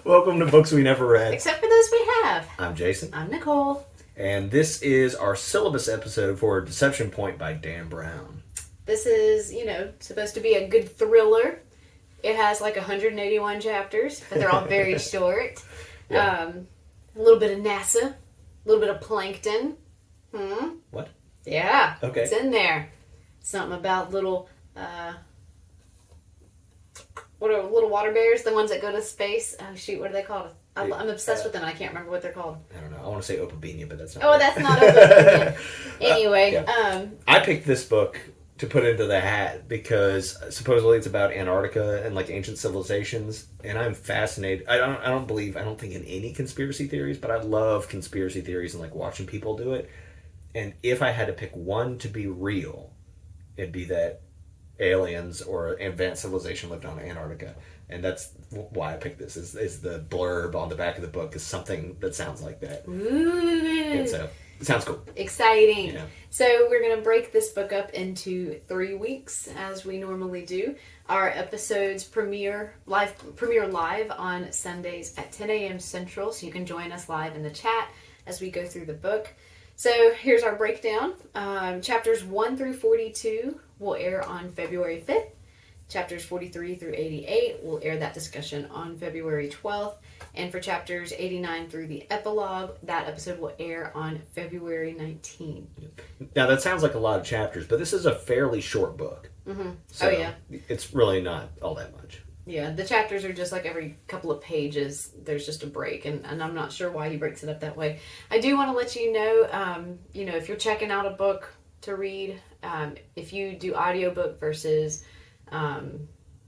Welcome to Books We Never Read. Except for those we have. I'm Jason. I'm Nicole. And this is our syllabus episode for Deception Point by Dan Brown. This is, supposed to be a good thriller. It has like 181 chapters, but they're all very short. Yeah. A little bit of NASA, a little bit of plankton. What? Yeah. Okay. It's in there. Something about little, what are little water bears? The ones that go to space? Oh, shoot, what are they called? I'm obsessed with them, and I can't remember what they're called. I don't know. I want to say Opabenia, but that's not. Oh, right. that's not Opabenia. Anyway. Yeah. I picked this book to put into the hat because supposedly it's about Antarctica and like ancient civilizations, and I'm fascinated. I don't think in any conspiracy theories, but I love conspiracy theories and like watching people do it. And if I had to pick one to be real, it'd be that aliens or advanced civilization lived on Antarctica. And that's why I picked this, is the blurb on the back of the book is something that sounds like that. Ooh. And so it sounds cool. Exciting. Yeah. So we're going to break this book up into 3 weeks, as we normally do. Our episodes premiere live on Sundays at 10 a.m. Central, so you can join us live in the chat as we go through the book. So here's our breakdown. Chapters 1 through 42 will air on February 5th. Chapters 43 through 88 will air that discussion on February 12th. And for chapters 89 through the epilogue, that episode will air on February 19th. Now, that sounds like a lot of chapters, but this is a fairly short book. Mm-hmm. So oh, yeah. It's really not all that much. Yeah, the chapters are just like every couple of pages, there's just a break, and I'm not sure why he breaks it up that way. I do want to let you know, if you're checking out a book to read, if you do audiobook versus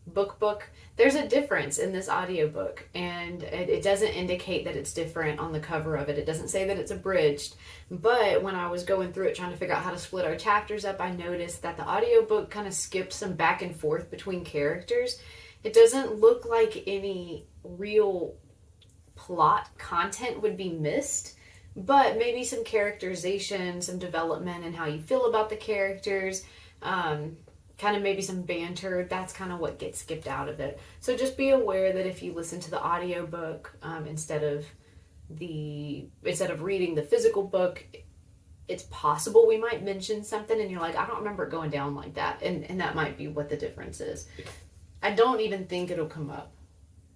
book, there's a difference in this audiobook, and it doesn't indicate that it's different on the cover of it. It doesn't say that it's abridged, but when I was going through it trying to figure out how to split our chapters up, I noticed that the audiobook kind of skips some back and forth between characters. It doesn't look like any real plot content would be missed, but maybe some characterization, some development, and how you feel about the characters, kind of maybe some banter. That's kind of what gets skipped out of it. So just be aware that if you listen to the audiobook instead of reading the physical book, it's possible we might mention something and you're like, I don't remember it going down like that, and that might be what the difference is. I don't even think it'll come up.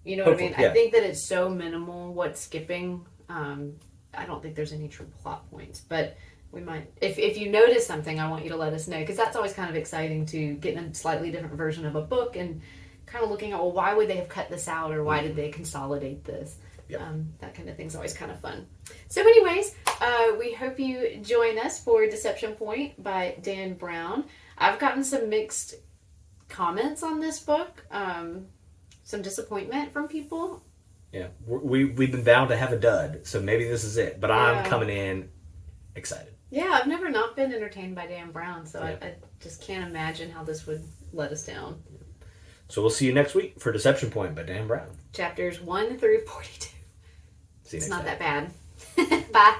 You know what I mean? Yeah. I think that it's so minimal what's skipping. I don't think there's any true plot points. But we might, if you notice something, I want you to let us know. Because that's always kind of exciting to get in a slightly different version of a book and kind of looking at, well, why would they have cut this out? Or why did they consolidate this? Yep. That kind of thing's always kind of fun. So anyways, we hope you join us for Deception Point by Dan Brown. I've gotten some mixed comments on this book, some disappointment from people. Yeah, we've been bound to have a dud, so maybe this is it. But I'm coming in excited. Yeah, I've never not been entertained by Dan Brown, so yeah. I just can't imagine how this would let us down. So we'll see you next week for Deception Point by Dan Brown. Chapters 1 through 42. See you next time. It's not that bad. Bye.